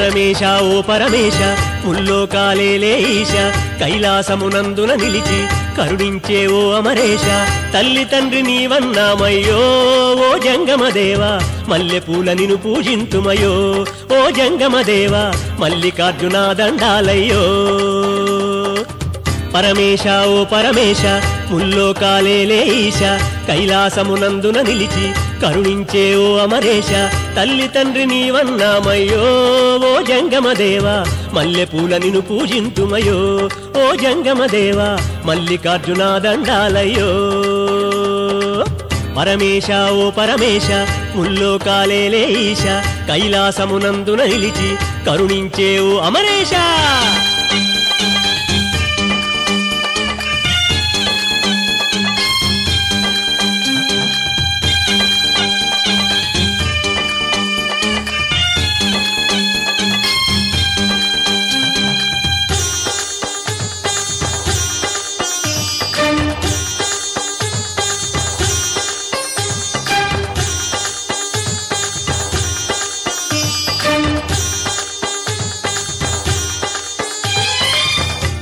పరమేశ ఓ పరమేశ ముల్లోకాలేలే ఈశ కైలాసమునందున నిలిచి కరుణించే ఓ అమరేశ తల్లి తండ్రి నీవన్నామయ్యో ఓ జంగమదేవా మల్లెపూల నిను పూజింతుమయో ఓ జంగమదేవా మల్లికార్జున దండాలయ్యో పరమేశ ఓ పరమేశ ముల్లోకాలేలే ఈశ కైలాసమునందున నిలిచి కరుణించే ఓ అమరేశ తల్లి తండ్రి నీవన్నామయ్యో ఓ జంగమదేవా మల్లెపూల నిను పూజింతుమయో ఓ జంగమదేవా మల్లికార్జున దండాలయ్యో పరమేశ ఓ పరమేశ ముల్లోకాలేలే ఈశ కైలాసమునందున నిలిచి కరుణించే ఓ అమరేశ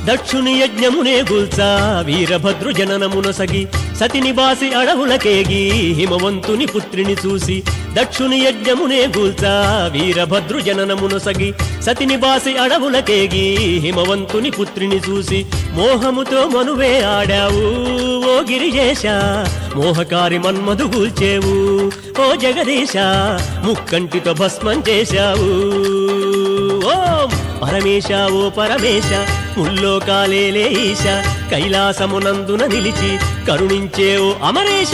దక్షుని యజ్ఞమునే గుల్చా వీరభద్రు జననమునసగి సతిని బాసి అడవులకేగి హిమవంతుని పుత్రిని చూసి దక్షుని యజ్ఞమునే గుల్చా వీరభద్రు జననమునసగి సతిని బాసి అడవులకేగి హిమవంతుని పుత్రిని చూసి మోహముతో మనువే ఆడావు ఓ గిరిజేశ మోహకారి మన్మధు గూల్చేవు ఓ జగదీశ ముక్కంటితో భస్మం చేశావు ఓం పరమేశ ఓ పరమేశ ముల్లోకాలేలే ఈశ కైలాసమునందున నిలిచి కరుణించే ఓ అమరేశ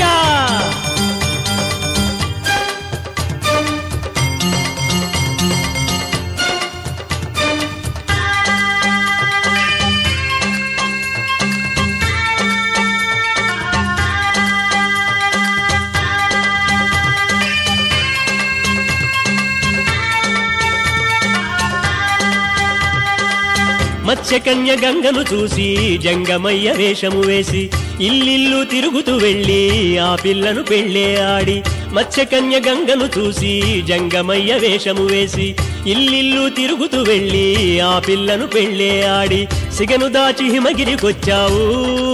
మత్స్యకన్య గంగను చూసి జంగమయ్య వేషము వేసి ఇల్లిల్లు తిరుగుతూ వెళ్ళి ఆ పిల్లను పెళ్ళే ఆడి మత్స్యకన్య గంగను చూసి జంగమయ్య వేషము వేసి ఇల్లిల్లు తిరుగుతూ వెళ్ళి ఆ పిల్లను పెళ్ళే ఆడి సిగను దాచి హిమగిరికొచ్చావు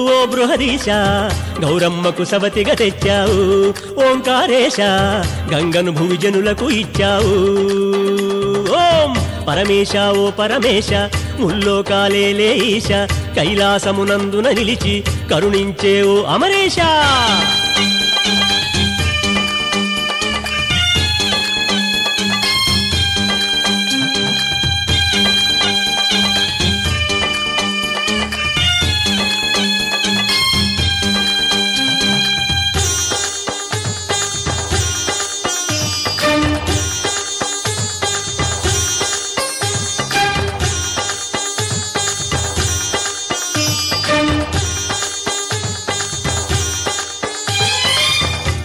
ఓ బృహదీశ గౌరమ్మకు సవతిగా తెచ్చావు ఓంకారేశ గంగను భువిజనులకు ఇచ్చావు ఓం పరమేశ ఓ పరమేశ ముల్లోకాలేలే ఈశ కైలాసమునందున నిలిచి కరుణించే ఓ అమరేశ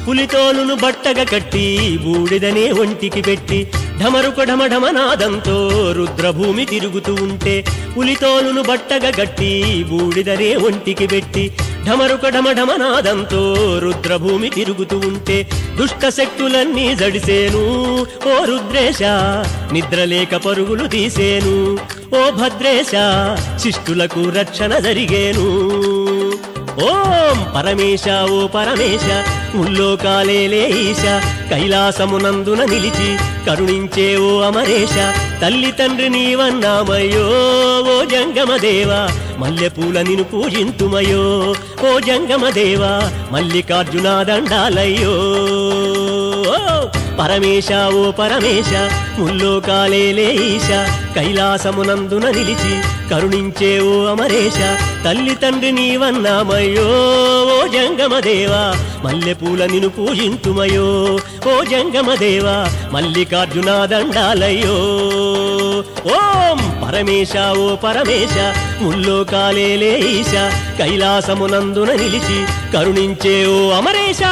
పులితోలును బట్టగా కట్టి బూడిదనే ఒంటికి పెట్టి ఢమరుక ఢమఢమనాదంతో రుద్రభూమి తిరుగుతూ ఉంటే పులితోలును బట్టగా కట్టి బూడిదనే ఒంటికి పెట్టి ఢమరుక ఢమఢమనాదంతో రుద్రభూమి తిరుగుతూ ఉంటే దుష్ట శక్తులన్నీ జడిసేను ఓ రుద్రేశ నిద్రలేక పరుగులు తీసేను ఓ భద్రేశ శిష్టులకు రక్షణ జరిగేను ఓం పరమేశ ఓ పరమేశ ముల్లోకాలేలే ఈశ కైలాసమునందున నిలిచి కరుణించే ఓ అమరేశ తల్లి తండ్రి నీవన్నామయ్యో ఓ జంగమదేవా మల్లెపూల నిను పూజింతుమయో ఓ జంగమదేవా మల్లికార్జున దండాలయ్యో పరమేశ ఓ పరమేశ ముల్లోకాలేలే ఈశ కైలాసమునందున నిలిచి కరుణించే ఓ అమరేశ తల్లి తండ్రి నీవన్నామయ్యో ఓ జంగమదేవా మల్లెపూల నిను పూజింతుమయో ఓ జంగమదేవా మల్లికార్జున దండాలయ్యో ఓం పరమేశ ఓ పరమేశ ముల్లోకాలేలే ఈశ కైలాసమునందున నిలిచి కరుణించే ఓ అమరేశ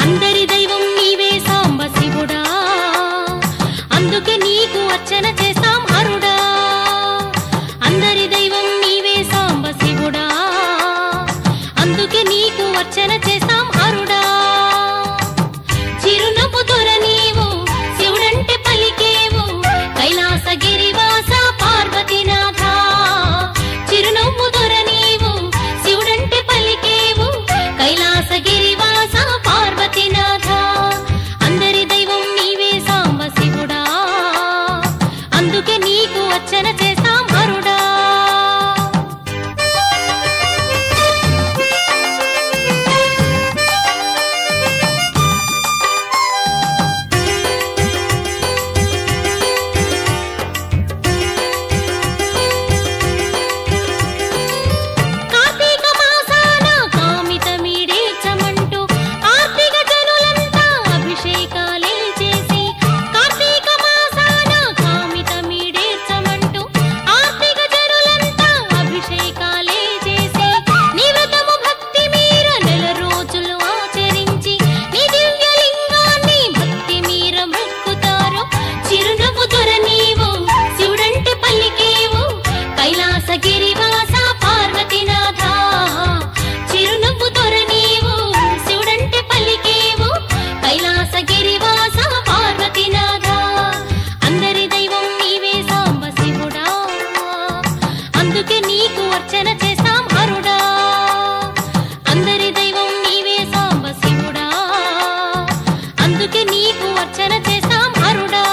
అందరి దైవం నీవే సాంబ శివ అర్చన చేస్తాం హరుడా అందరి దైవం నీవే సాంబ శివుడా అందుకే నీకు అర్చన చేస్తాం హరుడా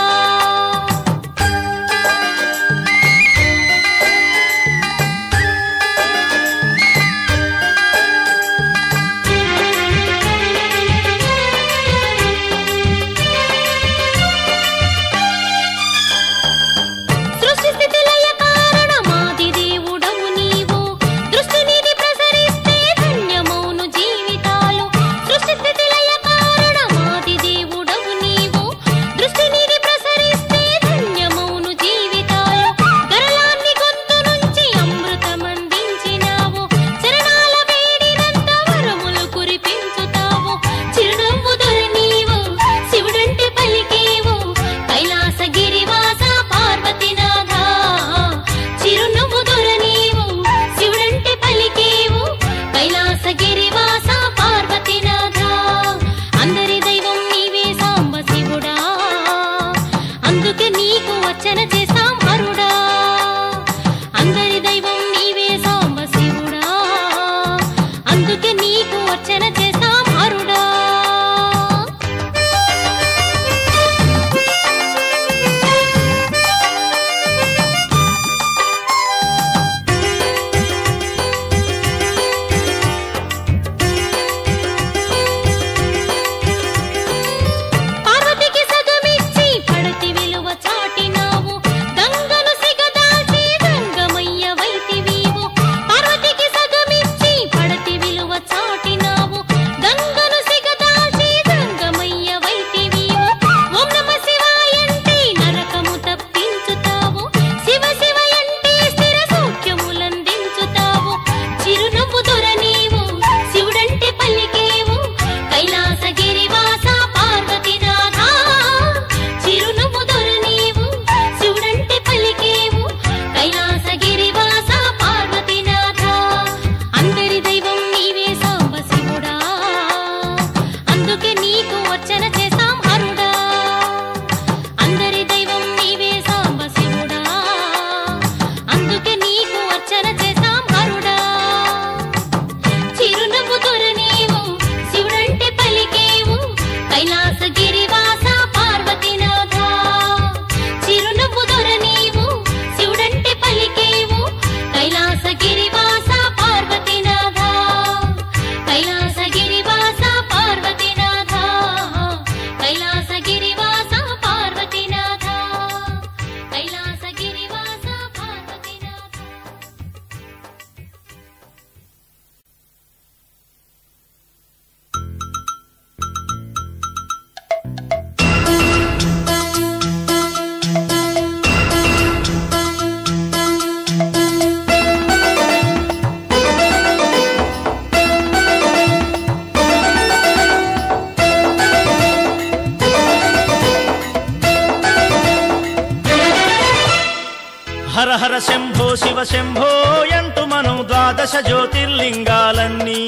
హర హర శంభో శివ శంభో అంటూ మనం ద్వాదశ జ్యోతిర్లింగాలన్నీ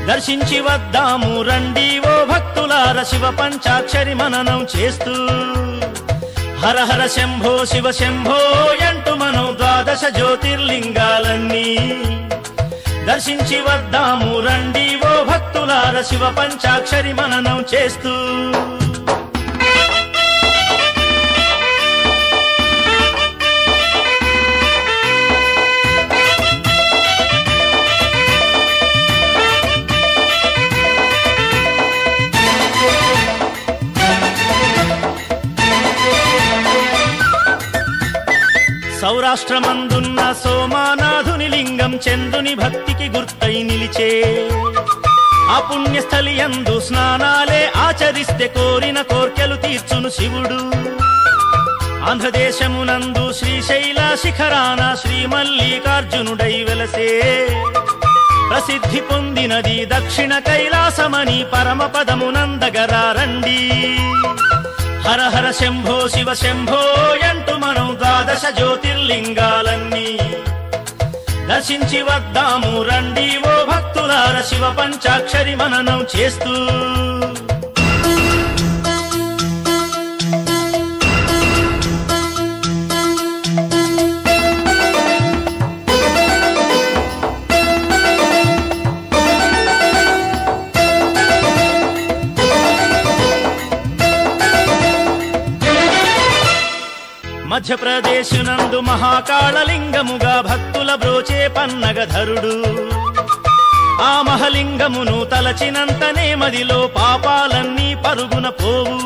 దర్శించి వద్దాము రండి ఓ భక్తులార శివ పంచాక్షరి మననం చేస్తూ హర హర శంభో శివ శంభో అంటూ మనం ద్వాదశ జ్యోతిర్లింగాలన్నీ దర్శించి వద్దాము రండి ఓ భక్తులార శివ పంచాక్షరి మననం చేస్తూ సౌరాష్ట్రమందున్న సోమానాథుని లింగం చంద్రుని భక్తికి గుర్తై నిలిచే ఆ పుణ్యస్థలి యందు స్నానాలే ఆచరిస్తే కోరిన కోర్కెలు తీర్చును శివుడు ఆంధ్రదేశమునందు శ్రీశైల శిఖరాన శ్రీ మల్లికార్జునుడై వెలసే ప్రసిద్ధి పొందినది దక్షిణ కైలాసమని పరమపదమునందగరారండి హర హర శంభో శివ శంభో అంటూ మనం ద్వాదశ జ్యోతిర్లింగాలన్నీ దర్శించి వద్దాము రండి ఓ భక్తులార శివ పంచాక్షరి మననం చేస్తూ మధ్యప్రదేశునందు మహాకాళలింగముగా భక్తుల బ్రోచే పన్నగధరుడు. ఆ మహలింగమును తలచినంతనే మదిలో పాపాలన్నీ పరుగున పోవు.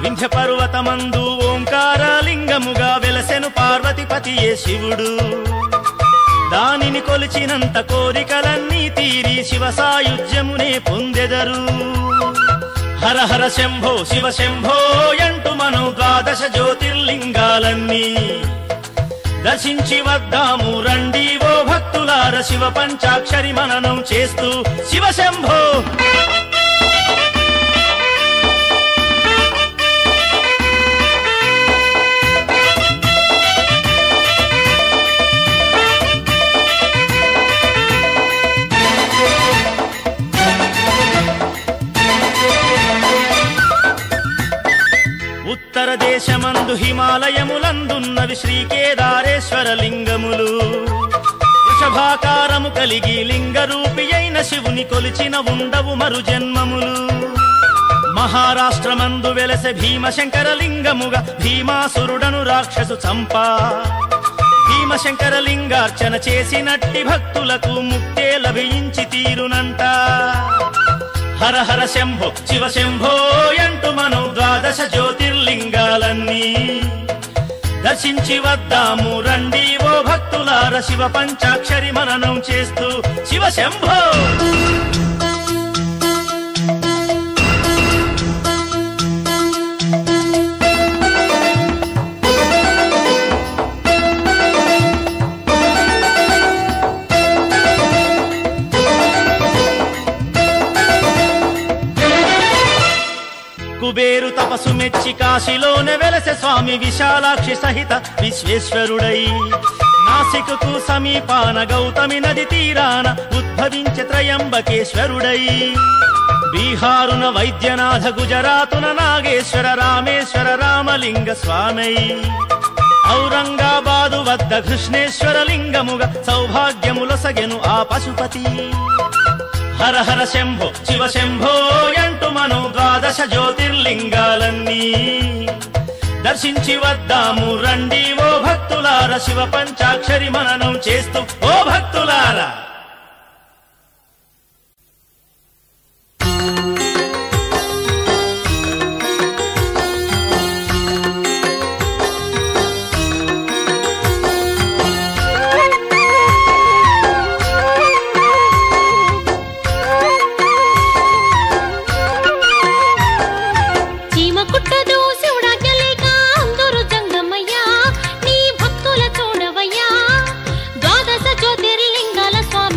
వింధ్య పర్వతమందు ఓంకారలింగముగా వెలసెను పార్వతిపతియే శివుడు. దానిని కొలిచినంత కోరికలన్నీ తీరి శివ సాయుధ్యమునే పొందెదరు. హర హర శంభో శివ శంభో అంటూ మనం ద్వాదశ జ్యోతిర్లింగాలన్నీ దర్శించి వద్దాము రండి ఓ భక్తులార. శివ పంచాక్షరి మననం చేస్తూ శివ శంభో. ఉత్తర దేశమందు హిమాలయములందున్నవి శ్రీకేదారేశ్వర లింగములు. వృషభాకారము కలిగి లింగరూపి అయిన శివుని కొలిచిన ఉండవు మరు జన్మములు. మహారాష్ట్రమందు వెలసె భీమశంకర లింగముగా భీమాసురుడను రాక్షసు చంపా. భీమశంకర లింగార్చన చేసినట్టి భక్తులకు ముక్తే లభించి తీరునంట. హర హర శంభో శివ శంభో అంటూ మనం ద్వాదశ జ్యోతిర్లింగాలన్నీ దర్శించి వద్దాము రండి ఓ భక్తులార. శివ పంచాక్షరి మననం చేస్తూ శివ శంభో. కుబేరు తపసు మెచ్చి కాశీలోనే వెలసె స్వామి విశాలాక్షి సహిత విశ్వేశ్వరుడై. నాసికకు సమీపాన గౌతమి నది తీరాన ఉద్భవించే త్రయంబకేశ్వరుడై. బీహారున వైద్యనాథ, గుజరాతున నాగేశ్వర, రామేశ్వర రామలింగ స్వామై. ఔరంగాబాదు వద్ద కృష్ణేశ్వర లింగముగా సౌభాగ్యములొసగెను ఆ పశుపతి. హర హర శంభో శివ శంభో అంటూ మనం ద్వాదశ జ్యోతిర్లింగాలన్నీ దర్శించి వద్దాము రండి ఓ భక్తులార. శివ పంచాక్షరి మననం చేస్తూ ఓ భక్తులారా. జ్యోతిర్లింగాల స్వామి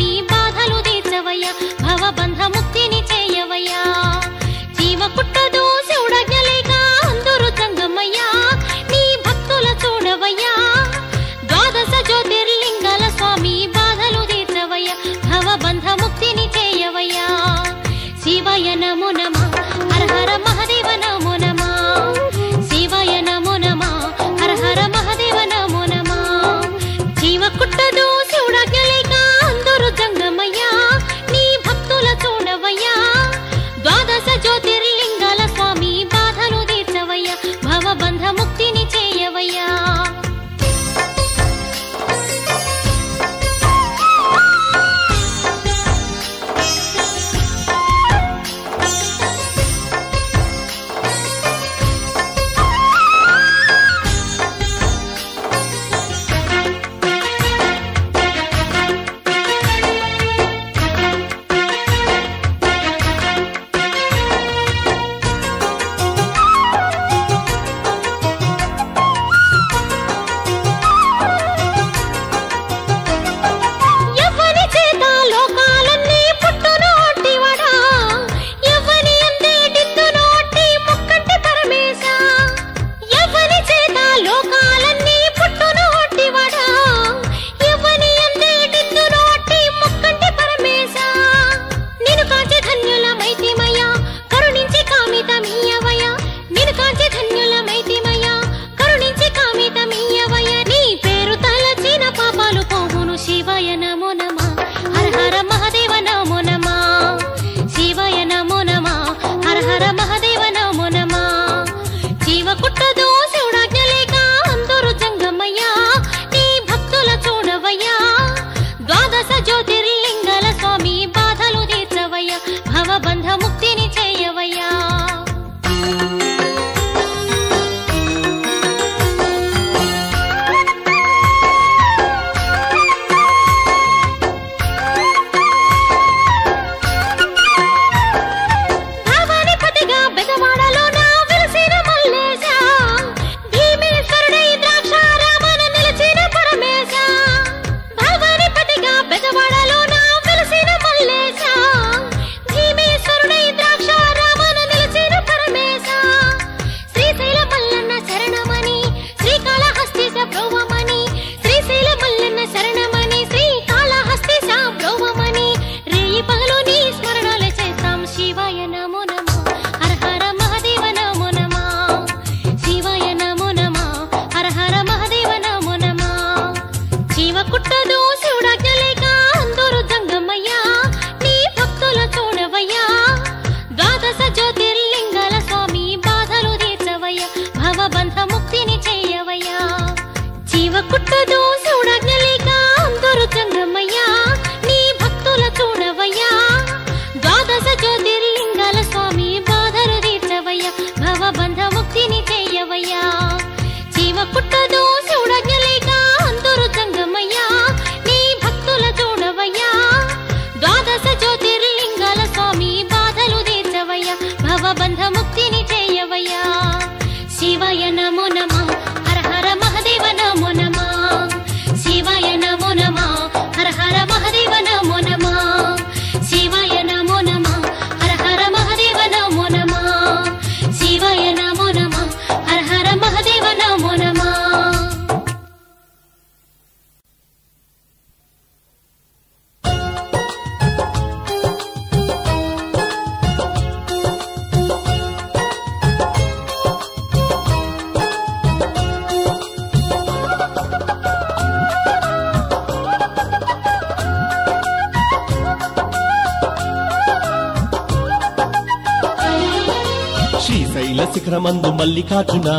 శిఖరమందు మల్లికార్జున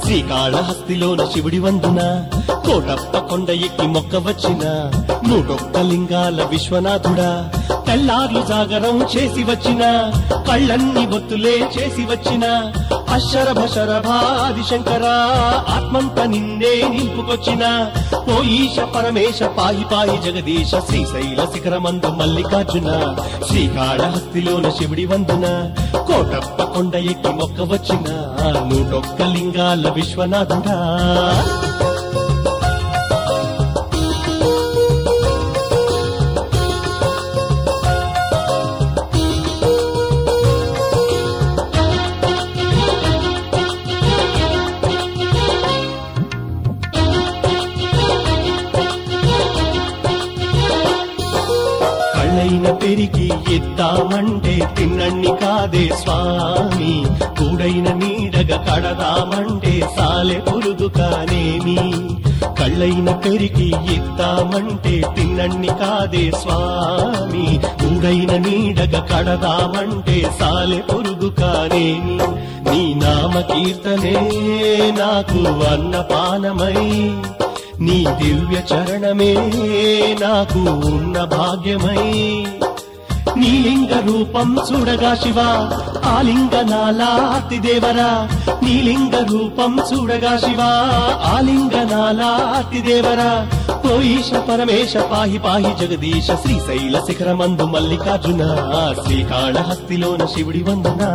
శ్రీకాళహస్తిలోన శివుడి వందున కోటప్ప కొండ ఎక్కి మొక్క వచ్చిన 101 లింగాల విశ్వనాథుడా తెల్లార్లు జాగరం చేసి వచ్చిన కళ్ళన్ని బొత్తులే చేసి వచ్చిన అశరభ శరభాది శంకర ఆత్మంత నిన్నే నింపుకొచ్చిన ఓ ఈశ పరమేశ పాహి పాహి జగదీశ శ్రీశైల శిఖరమందు మల్లికార్జున శ్రీకాళహస్తిలోన శివుడి వందున కోటప్ప కొండ ఎక్కి మొక్క వచ్చిన 101 లింగాల విశ్వనాథుడా పెరిగి ఎత్తామంటే తిన్నన్ని కాదే స్వామి కూడైన నీడగ కడదామంటే సాలె పురుగు కానేమి కళ్ళైన పెరిగి ఎత్తామంటే తిన్నన్ని కాదే స్వామి కూడైన నీడగ కడదామంటే సాలె పురుగు కానేమి నీ నామ కీర్తనే నాకు అన్నపానమై నీ దివ్య చరణమే నాకు ఉన్న భాగ్యమై నీ లింగ రూపం చూడగా శివ ఆలింగనాలాతి దేవరా నీ లింగ రూపం చూడగా శివ ఆలింగనాలాతి దేవరా ఓ ఈశ పరమేశ పాహి పాహి జగదీశ శ్రీశైల శిఖరమందు మల్లికార్జున శ్రీకాళహస్తిలోన శివుడి వందనా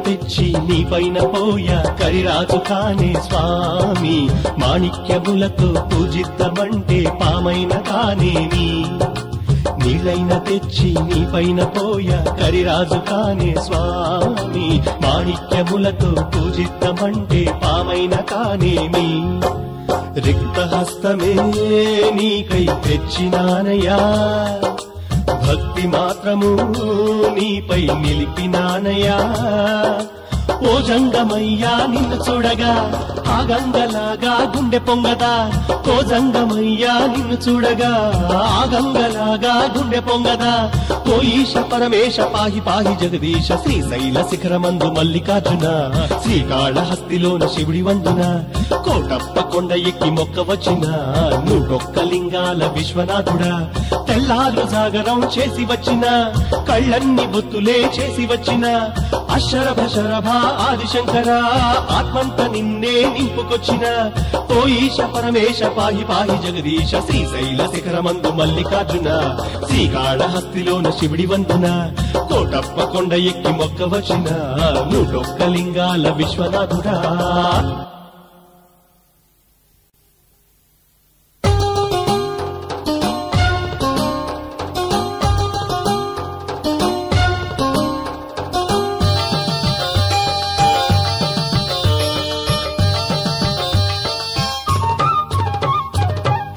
తెచ్చి నీ పైన పోయా కరిరాజు కానే స్వామి మాణిక్యములతో పూజిద్దామంటే పామైన కానేమి నీళ్ళైన తెచ్చి నీ పైన పోయా కరిరాజు కానే స్వామి మాణిక్యములతో పూజిద్దామంటే పామైన కానేమి రిక్తహస్తమే నీకై తెచ్చినానయా భక్తి మాత్రము నీపై నిలిపినానయా ఓ జంగమయ్యా నిన్ను చూడగా ఆ గంగలాగా గుండె పొంగదా ఓ జంగమయ్యా నిన్ను చూడగా ఆ గంగలాగా గుండె పొంగదా ఓ ఈశ పరమేశ పాహి పాహి జగదీశ శ్రీశైల శిఖరమందు మల్లికార్జున శ్రీకాళహస్తిలోన శివుడి వందున కోటప్ప కొండ ఎక్కి మొక్క వచ్చిన 101 లింగాల విశ్వనాథుడా తెల్లార్లు జాగరం చేసి వచ్చిన కళ్ళన్ని బొత్తులే చేసి వచ్చిన అశరభ శరభ ఆదిశంకర ఆత్మంత నిన్నే నింపుకొచ్చిన ఓ ఈశ పరమేశ పాహి పాహి జగదీశ శ్రీశైల శిఖరమందు మల్లికార్జున శ్రీకాళహస్తిలోన శివుడి వందున కోటప్ప కొండ ఎక్కి మొక్క వచ్చిన 101 లింగాల విశ్వనాథుడా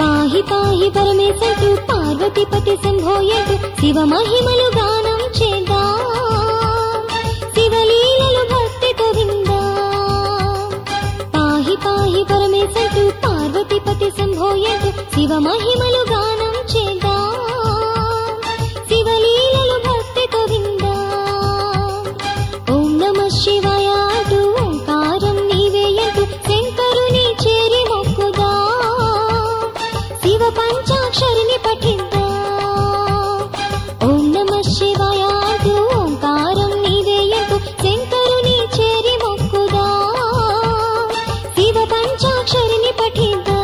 పాహి పరమేశంటూ పార్వతీపతి సంభోయంటూ శివ మహిమలు గానం చేద్దా శివలీలలు భక్తితో విందా పాహి పాహి పరమేశంటూ పార్వతీపతి సంభోయంటూ శివ మహిమలు గానం చేద్దా శివలీలలు భక్తితో విందా ఓం నమః శివాయ అంటూ ఓంకారం నీవేయంటూ శంకరుని చేరి మొక్కుదా శివ పంచాక్షరిని పఠిద్దా ఓం నమః శివాయ అంటూ ఓంకారం నీవేయంటూ శంకరుని చేరి మొక్కుదా శివ పంచాక్షరిని పఠిద్దా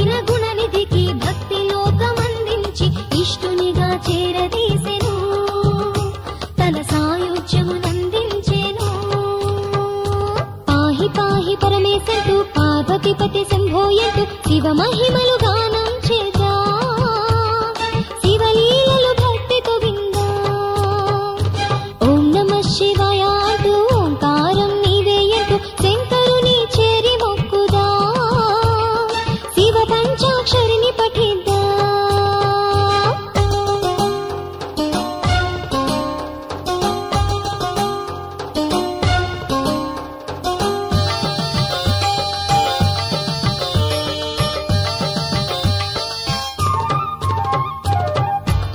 పొందిన గుణనిధికి భక్తి లోకమందించి ఇష్టునిగా చేరదీసెను, తన సాయుధ్యమునందించెను. పాహి పాహి పరమేశంటూ పార్వతీపతి శంభోయంటూ శివ మహిమలు గానం చేద్దా, శివలీలలు భక్తితో విందా. ఓం నమః శివాయ అంటూ ఓంకారం నీవేయంటూ శంకరుని చేరి మొక్కుదా, శివ పంచాక్షరిని పఠిద్దా.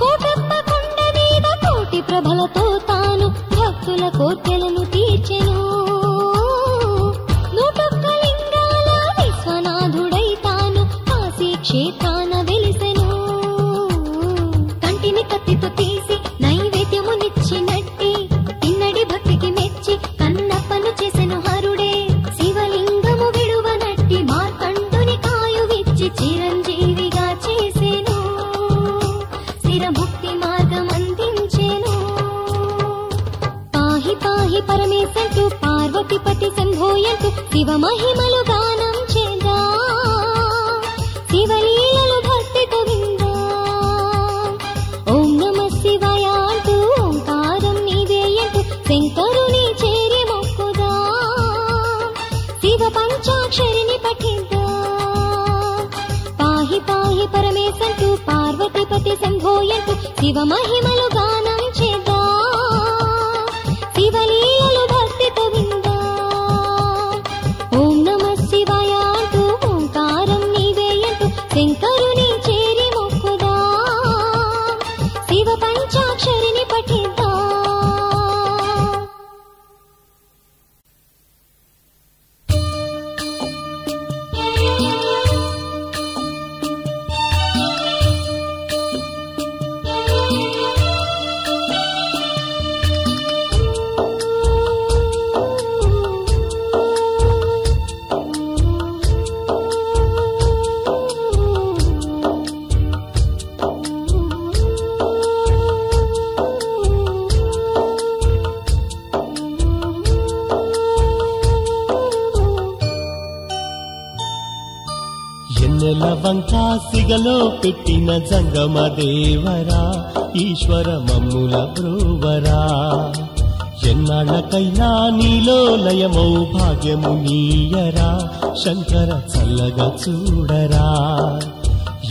కోటప్ప కొండ మీద కోటి ప్రభలతో తాను భక్తుల కోర్కెలను తీర్చెను, 101 లింగాల విశ్వనాథుడై తాను కాశీ క్షేత్రాన వెలిసెను. కంటిని కత్తితో తీసి నైవేద్యమునిచ్చినట్టి తిన్నడి భక్తికి మెచ్చి కన్నప్పను చేసెను హరుడే. శివలింగము విడువనట్టి మార్కండుని కాయువిచ్చి చిరంజీవిగా చేసెను, స్థిరముక్తి మార్గమందించెను. పాహి పాహి పరమేశంటూ పార్వతీపతి శంభోయంటూ శివ మహిమలు గానం చేద్దా, శివలీలలు భక్తితో విందా. ఓం నమః శివాయ అంటూ ఓంకారం నీవేయంటూ శంకరుని చేరి మొక్కుదా, శివ పంచాక్షరిని పఠిద్దా. పాహి పాహి పరమేశంటూ పార్వతీపతి శంభోయంటూ శివ మహిమలు గానం చేద్దా, శివలీలలు భక్తితో విందా. ఓం నమః శివాయ అంటూ ఓంకారం నీవేయంటూ శంకరుని చేరి మొక్కుదా, శివ పంచాక్షరిని పఠిద్దా. ఎన్నెల వంకాసిగలో పెట్టిన జంగమ దేవరా, ఈశ్వర మమ్ముల బ్రోవరా. ఎన్నాళ్ళకైనా నీలో లయమౌ భాగ్యము నీయరా, శంకర చల్లగా చూడరా.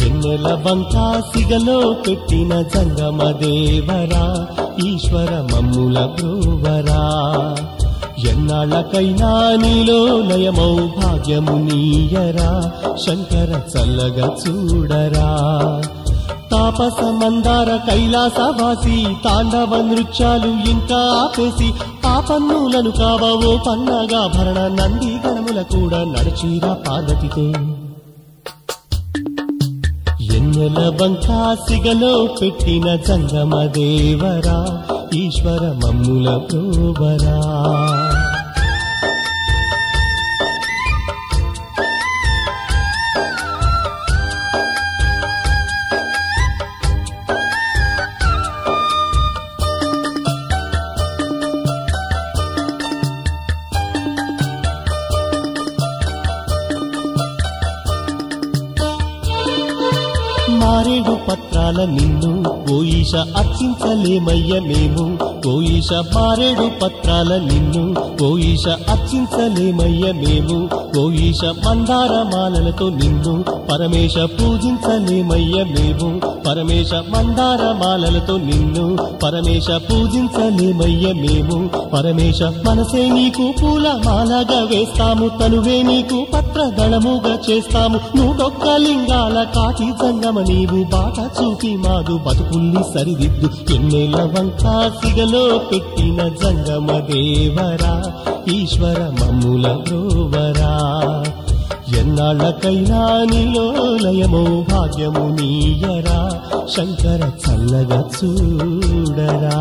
ఎన్నెల వంకాసిగలో పెట్టిన జంగమ దేవరా, ఈశ్వర మమ్ముల బ్రోవరా. ఎన్నాళ్ళకైనా నీలో లయమౌ భాగ్యము నీయరా, శంకర చల్లగా చూడరా. తాపస మందార కైలాసవాసి తాండవ నృత్యాలు ఇంకా ఆపేసి ఆ పన్నులను కావో పన్నగా భరణ నంది గణముల కూడా నడిచిరా పార్వతితో. ఎన్నెల వంకాసిగలో పెట్టిన జంగమ దేవరా, ఈశ్వర మమ్ముల ప్రోవరా. మారేడు పత్రాల నిన్ను ఓ ఈశ అర్చించలేమయ్య మేము, ఓ ఈశ మారేడు పత్రాల నిన్ను ఓ ఈశ అర్చించలేమయ్య మేము, ఓ ఈశ మందార మాలలతో నిన్ను పరమేశ పూజించలేమయ్య మేము, పరమేశ మందార మాలలతో నిన్ను పరమేశ పూజించలేమయ్య మేము, పరమేశ మనసే నీకు పూల మాలగా వేస్తాము, తనువే నీకు పత్రదళముగా చేస్తాము. 101 లింగాల కాటి జంగమ నీవు బాట చూపి మాదు బతుకుల్ని సరిదిద్దు. ఎన్నెల వంకాసిగలో పెట్టిన జంగమ దేవరా, ఈశ్వర మమ్ముల బ్రోవరా. ఎన్నాళ్ళకైనా నీలో లయమో భాగ్యము నీయరా, శంకర చల్లగా చూడరా.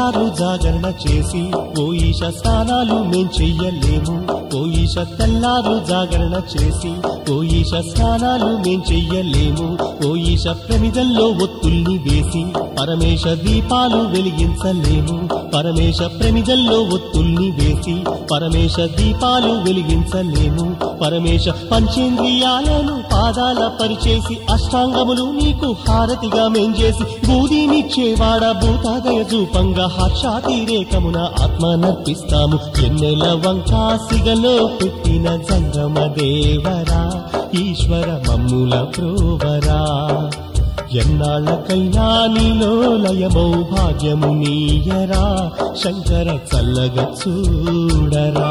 తెల్లారు జాగరణ చేసి ఓ ఈశ స్నానాలు మేం చెయ్యలేము ఓ ఈశ తెల్లారు జాగరణ చేసి ఓ ఈశ స్నానాలు మేం చెయ్యలేము ఓ ఈశ ప్రమిదల్లో ఒత్తుల్ని వేసి పరమేశ దీపాలు వెలిగించలేము పరమేశ ప్రమిదల్లో ఒత్తుల్ని వేసి పరమేశ దీపాలు వెలిగించలేము పరమేశ పంచేంద్రియాలను పాదాల పరిచేసి అష్టాంగములు నీకు హారతిగా మేంజేసి బూదినిచ్చేవాడ భూతాదయ రూపంగా హర్షాతిరేకమున ఆత్మనర్పిస్తాము ఎన్నెల వంకాసిగలో పెట్టిన జంగమ దేవరా ఈశ్వర మమ్ముల ప్రోవరా ఎన్నాళ్ళకైనా నీలో లయమౌ భాగ్యము నీయరా శంకర చల్లగ చూడరా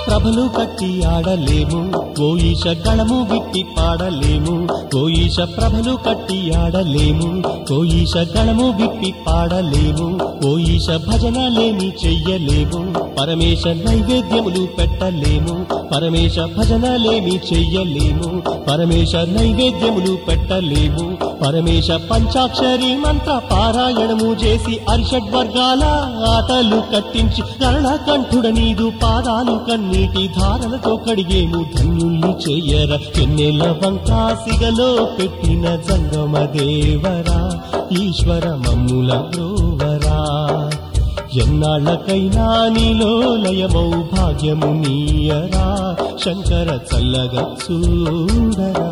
ప్రభలు కట్టి ఆడలేము ఓ ఈశ గళము విప్పి పాడలేము ఓ ఈశ ప్రభలు కట్టి ఆడలేము ఓ ఈశ గళము విప్పి పాడలేము ఓ ఈశ భజనలేమి చెయ్యలేము పరమేశ నైవేద్యములు పెట్టలేము పరమేశ భజనలేమి చెయ్యలేము పరమేశ నైవేద్యములు పెట్టలేము పరమేశ పంచాక్షరి మంత్ర పారాయణము చేసి అరిషడ్వర్గాల ఆటలు కట్టించి గణకంఠుడ నీదు పాదాలు కన్నీటి ధారలతో కడిగేము ధన్యుల్ని చెయ్యర ఎన్నెల వంకాసిగలో పెట్టిన జంగమ దేవరా ఈశ్వర మమ్ముల బ్రోవరా ఎన్నాళ్ళకైనా నీలో లయమౌ భాగ్యము నీయరా శంకర చల్లగ చూడరా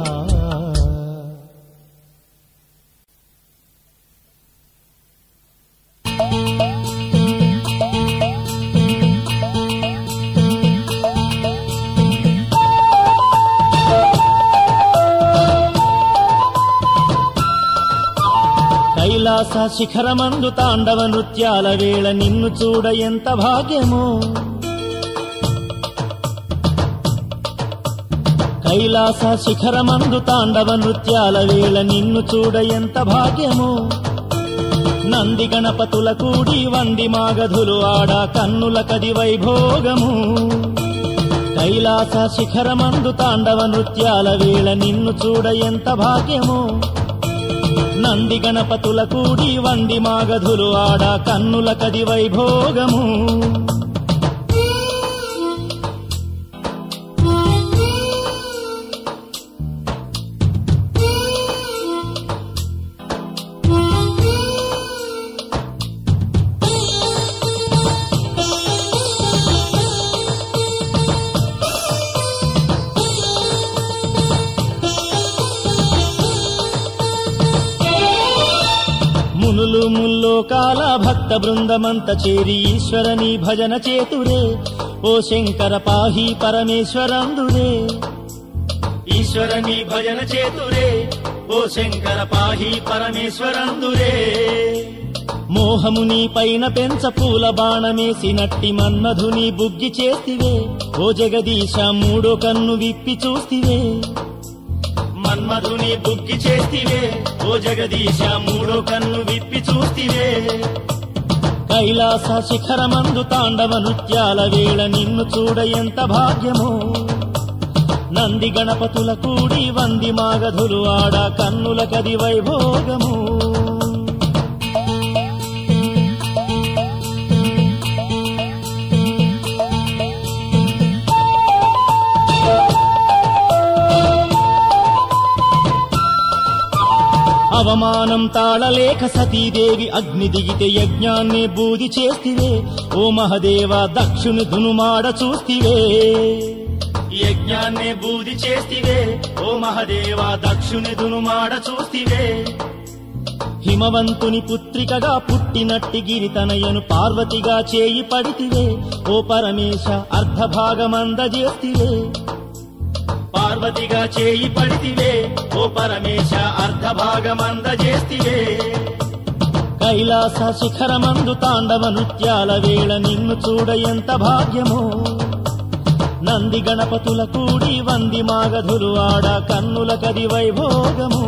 కైలాస శిఖరమందు తాండవ నృత్యాల వేళ నిన్ను చూడ ఎంత భాగ్యమో కైలాస శిఖరమందు తాండవ నృత్యాల వేళ నిన్ను చూడ ఎంత భాగ్యమో నంది గణపతుల కూడి వంది మాగధులు ఆడ కన్నుల కది వైభోగము కైలాస శిఖరమందు తాండవ నృత్యాల వేళ నిన్ను చూడ ఎంత భాగ్యమో నంది గణపతుల కూడి వంది మాగధులు ఆడ కన్నుల కది వైభోగము మునులు ముల్లోకాల భక్త బృందమంత చేరి ఈశ్వరని భజన చేతురే ఓ శంకర పాహి పరమేశ్వరందురే ఈశ్వరని భజన చేతురే ఓ శంకర పాహి పరమేశ్వరందురే మోహముని పైన పెంచ పూల బాణమేసినట్టి మన్మధుని బుగ్గి చేస్తివే ఓ జగదీశ మూడో కన్ను విప్పి చూస్తివే మన్మధుని బుగ్గి చేస్తివే ఓ జగదీశ మూడో కన్ను విప్పి చూస్తివే కైలాస శిఖరమందు తాండవ నృత్యాల వేళ నిన్ను చూడ ఎంత భాగ్యమో నంది గణపతుల కూడి వంది మాగధులు ఆడ కన్నుల కది వైభోగము అవమానం తాళలేక సతీదేవి అగ్ని దిగితే యజ్ఞాన్ని బూది చేస్తివే ఓ మహదేవ దక్షుని ధునుమాడ చూస్తివే యజ్ఞాన్ని బూది చేస్తివే ఓ మహదేవ దక్షుని దునుమాడ చూస్తివే హిమవంతుని పుత్రికగా పుట్టినట్టి గిరితనయను పార్వతిగా చేయి పడితివే ఓ పరమేశ అర్ధభాగమందజేస్తివే పార్వతిగా చేయి పడితివే ఓ పరమేశ అర్ధభాగమందజేస్తివే కైలాస శిఖరమందు తాండవ నృత్యాల వేళ నిన్ను చూడ ఎంత భాగ్యమో నంది గణపతుల కూడి వంది మాగధులు ఆడ కన్నుల కది వైభోగము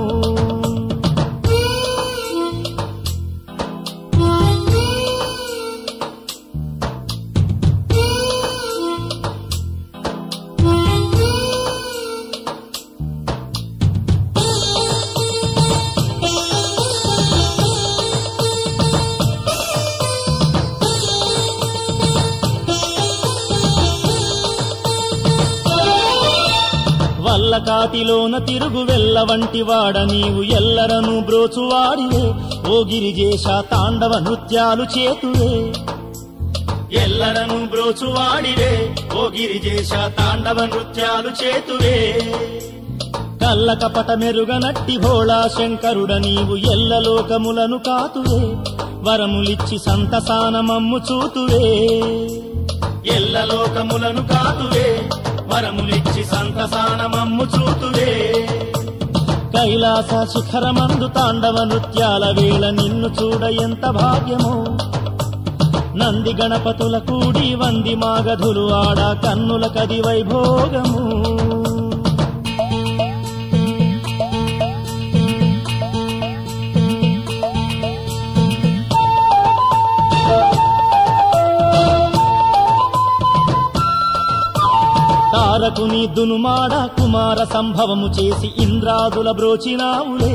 వల్లకాటిలోన తిరుగు వెల్ల వంటి వాడ నీవు ఎల్లరను బ్రోచువాడివే ఓ గిరిజేశ తాండవ నృత్యాలు చేతువే ఎల్లరను బ్రోచువాడివే ఓ గిరిజేశ తాండవ నృత్యాలు చేతువే కల్ల కపట మెరుగనట్టి భోళా శంకరుడ నీవు ఎల్లలోకములను కాతువే వరములిచ్చి సంతసానమమ్ము చూతువే ఎల్లలోకములను కాతువే వరములిచ్చి సంతసానమమ్ము చూతువే కైలాస శిఖరమందు తాండవ నృత్యాల వేళ నిన్ను చూడ ఎంత భాగ్యమో నంది గణపతుల కూడి వంది మాగధులు ఆడ కన్నుల కది వైభోగము తారకుని దునుమాడ కుమార సంభవము చేసి ఇంద్రాదుల బ్రోచినావులే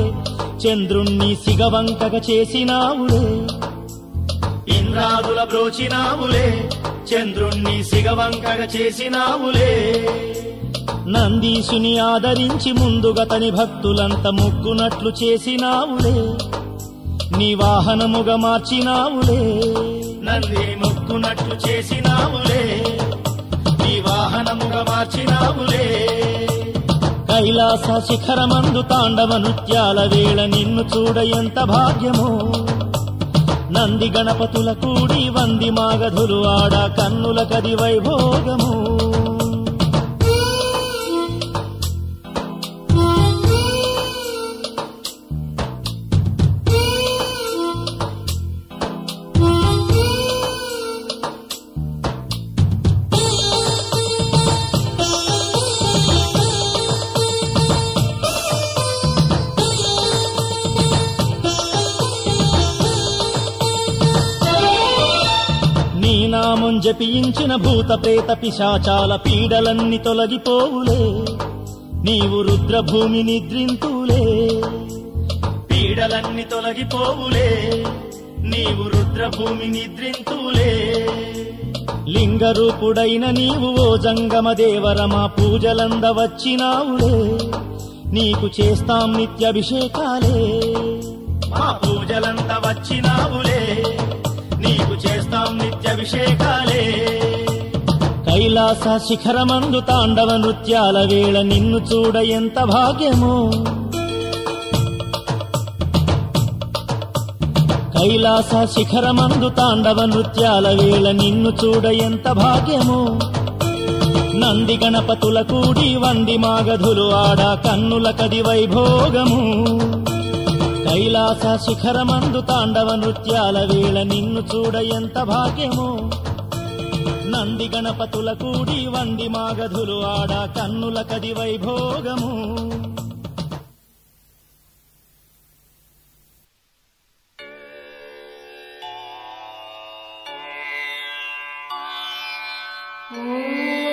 చంద్రుణ్ణి సిగవంకగ చేసినావులే ఇంద్రాదుల బ్రోచినావులే చంద్రుణ్ణి సిగవంకగ చేసినావులే నందీశుని ఆదరించి ముందుగతని భక్తులంత ముక్కునట్లు చేసినావులే నీ వాహనముగా మార్చినావులే నంది ముక్కునట్లు చేసినావులే వాహనముగా మార్చినావులే కైలాస శిఖరమందు తాండవ నృత్యాల వేళ నిన్ను చూడ ఎంత భాగ్యమో నంది గణపతుల కూడి వంది మాగధులు ఆడ కన్నుల కది వైభోగము నామం జపించిన భూత ప్రేత పిశాచాల పీడలన్నీ తొలగిపోవులే నీవు రుద్రభూమి నిద్రింతులే పీడలన్నీ తొలగిపోవులే నీవు రుద్రభూమి నిద్రింతులే లింగరూపుడైన నీవు ఓ జంగమ దేవరమా పూజలంద వచ్చినావులే నీకు చేస్తాం నిత్యాభిషేకాలే మా పూజలంత వచ్చినావులే నీకు చేస్తాం నిత్యాభిషేకాలే కైలాస శిఖరమందు తాండవ నృత్యాల వేళ నిన్ను చూడ ఎంత భాగ్యమో కైలాస శిఖరమందు తాండవ నృత్యాల వేళ నిన్ను చూడ ఎంత భాగ్యమో నంది గణపతుల కూడి వంది మాగధులు ఆడ కన్నుల కది వైభోగము కైలాస శిఖరమందు తాండవ నృత్యాల వేళ నిన్ను చూడ ఎంత భాగ్యమో నంది గణపతుల కూడి వంది మాగధులు ఆడ కన్నుల కది వైభోగము ఓం